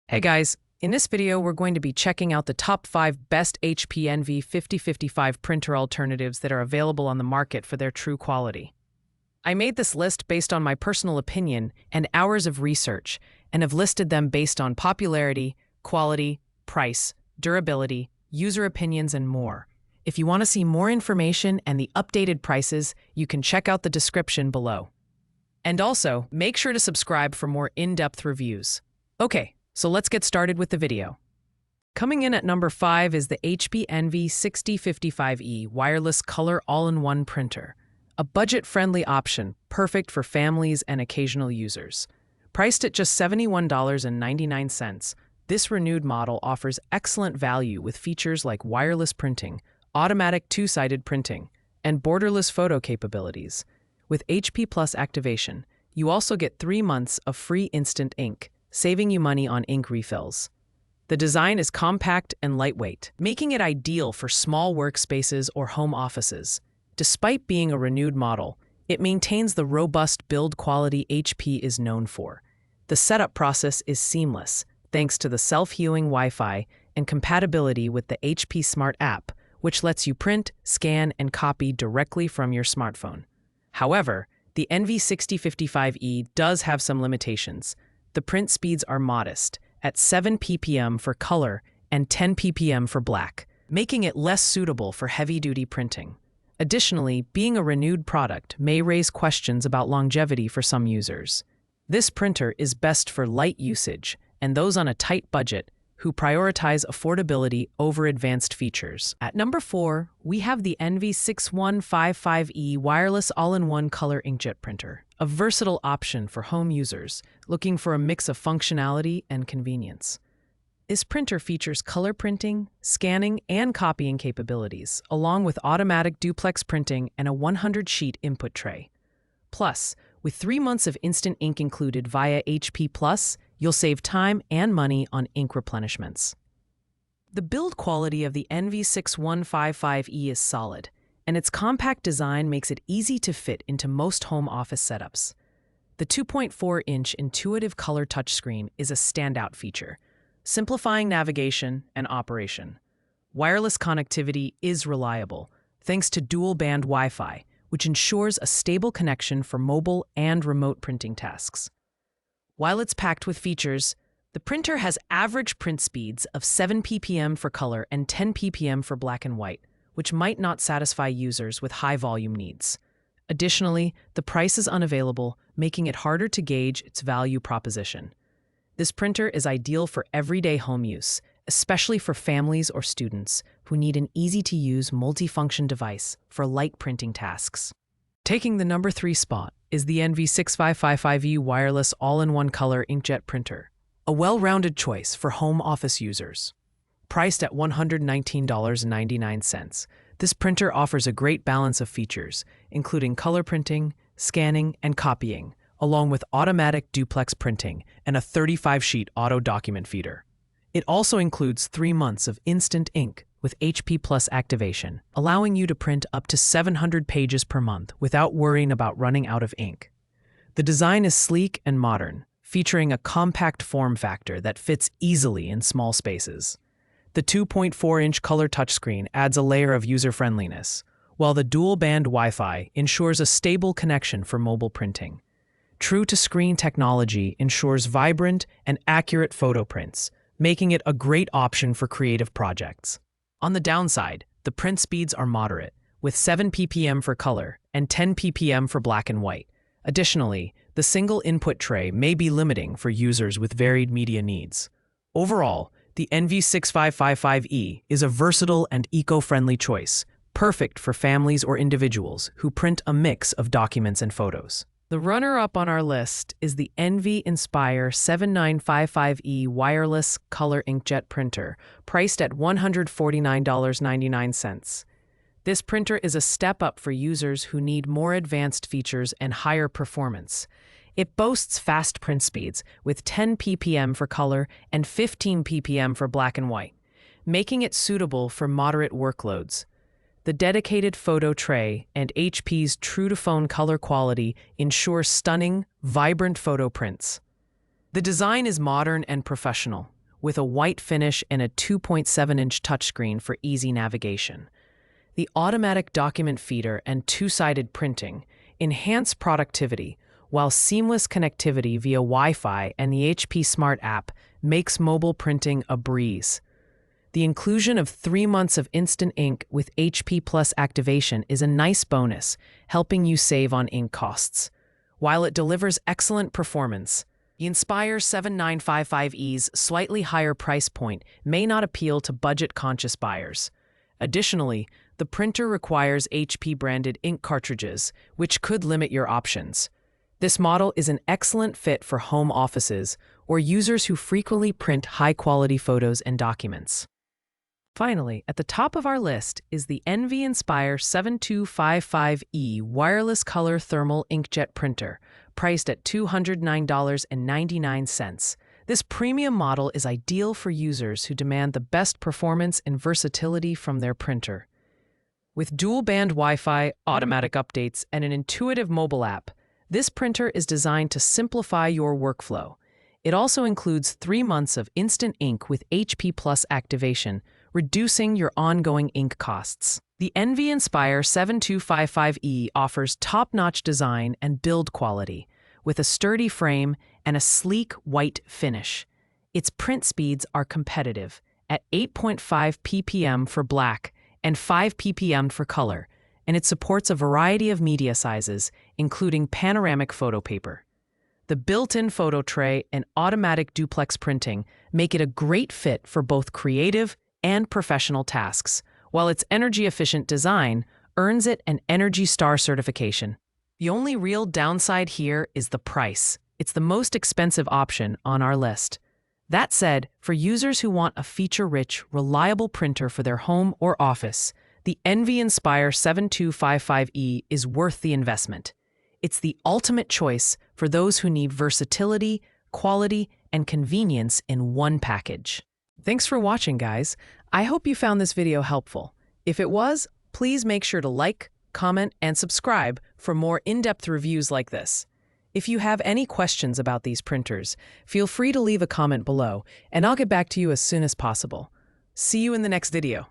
Hey guys, in this video we're going to be checking out the top 5 best HP Envy 5055 printer alternatives that are available on the market for their true quality. I made this list based on my personal opinion and hours of research, and have listed them based on popularity, quality, price, durability, user opinions, and more. If you want to see more information and the updated prices, you can check out the description below. And also, make sure to subscribe for more in-depth reviews. Okay, so let's get started with the video. Coming in at number 5 is the HP Envy 6055E wireless color all-in-one printer. A budget-friendly option, perfect for families and occasional users. Priced at just $71.99, this renewed model offers excellent value with features like wireless printing, automatic two-sided printing, and borderless photo capabilities. With HP Plus activation, you also get 3 months of free instant ink, saving you money on ink refills. The design is compact and lightweight, making it ideal for small workspaces or home offices. Despite being a renewed model, it maintains the robust build quality HP is known for. The setup process is seamless, thanks to the self-healing Wi-Fi and compatibility with the HP Smart app, which lets you print, scan, and copy directly from your smartphone. However, the Envy 6055E does have some limitations. The print speeds are modest, at 7 ppm for color and 10 ppm for black, making it less suitable for heavy-duty printing. Additionally, being a renewed product may raise questions about longevity for some users. This printer is best for light usage and those on a tight budget who prioritize affordability over advanced features. At number 4, we have the Envy 6155E wireless all-in-one color inkjet printer, a versatile option for home users looking for a mix of functionality and convenience. This printer features color printing, scanning, and copying capabilities, along with automatic duplex printing and a 100-sheet input tray. Plus, with 3 months of instant ink included via HP Plus, you'll save time and money on ink replenishments. The build quality of the Envy 6155E is solid, and its compact design makes it easy to fit into most home office setups. The 2.4-inch intuitive color touchscreen is a standout feature, simplifying navigation and operation. Wireless connectivity is reliable, thanks to dual-band Wi-Fi, which ensures a stable connection for mobile and remote printing tasks. While it's packed with features, the printer has average print speeds of 7 ppm for color and 10 ppm for black and white, which might not satisfy users with high-volume needs. Additionally, the price is unavailable, making it harder to gauge its value proposition. This printer is ideal for everyday home use, especially for families or students who need an easy-to-use multifunction device for light printing tasks. Taking the number 3 spot is the Envy 6555E wireless all-in-one color inkjet printer, a well-rounded choice for home office users. Priced at $119.99, this printer offers a great balance of features, including color printing, scanning, and copying, along with automatic duplex printing and a 35-sheet auto document feeder. It also includes 3 months of instant ink with HP Plus activation, allowing you to print up to 700 pages per month without worrying about running out of ink. The design is sleek and modern, featuring a compact form factor that fits easily in small spaces. The 2.4-inch color touchscreen adds a layer of user-friendliness, while the dual-band Wi-Fi ensures a stable connection for mobile printing. True-to-screen technology ensures vibrant and accurate photo prints, making it a great option for creative projects. On the downside, the print speeds are moderate, with 7 ppm for color and 10 ppm for black and white. Additionally, the single input tray may be limiting for users with varied media needs. Overall, the Envy 6555E is a versatile and eco-friendly choice, perfect for families or individuals who print a mix of documents and photos. The runner-up on our list is the Envy Inspire 7955E wireless color inkjet printer, priced at $149.99. This printer is a step up for users who need more advanced features and higher performance. It boasts fast print speeds with 10 ppm for color and 15 ppm for black and white, making it suitable for moderate workloads. The dedicated photo tray and HP's true-to-phone color quality ensure stunning, vibrant photo prints. The design is modern and professional, with a white finish and a 2.7-inch touchscreen for easy navigation. The automatic document feeder and two-sided printing enhance productivity, while seamless connectivity via Wi-Fi and the HP Smart app makes mobile printing a breeze. The inclusion of 3 months of instant ink with HP Plus activation is a nice bonus, helping you save on ink costs. While it delivers excellent performance, the Inspire 7955E's slightly higher price point may not appeal to budget-conscious buyers. Additionally, the printer requires HP-branded ink cartridges, which could limit your options. This model is an excellent fit for home offices or users who frequently print high-quality photos and documents. Finally, at the top of our list is the NV Inspire 7255E wireless color thermal inkjet printer, priced at $209.99. This premium model is ideal for users who demand the best performance and versatility from their printer. With dual-band Wi-Fi, automatic updates, and an intuitive mobile app, this printer is designed to simplify your workflow. It also includes 3 months of instant ink with HP Plus activation, reducing your ongoing ink costs. The NV Inspire 7255E offers top-notch design and build quality, with a sturdy frame and a sleek white finish. Its print speeds are competitive at 8.5 ppm for black and 5 ppm for color, and it supports a variety of media sizes, including panoramic photo paper. The built-in photo tray and automatic duplex printing make it a great fit for both creative and professional tasks, while its energy-efficient design earns it an Energy Star certification. The only real downside here is the price. It's the most expensive option on our list. That said, for users who want a feature-rich, reliable printer for their home or office, the NV Inspire 7255E is worth the investment. It's the ultimate choice for those who need versatility, quality, and convenience in one package. Thanks for watching, guys. I hope you found this video helpful. If it was, please make sure to like, comment, and subscribe for more in-depth reviews like this. If you have any questions about these printers, feel free to leave a comment below, and I'll get back to you as soon as possible. See you in the next video.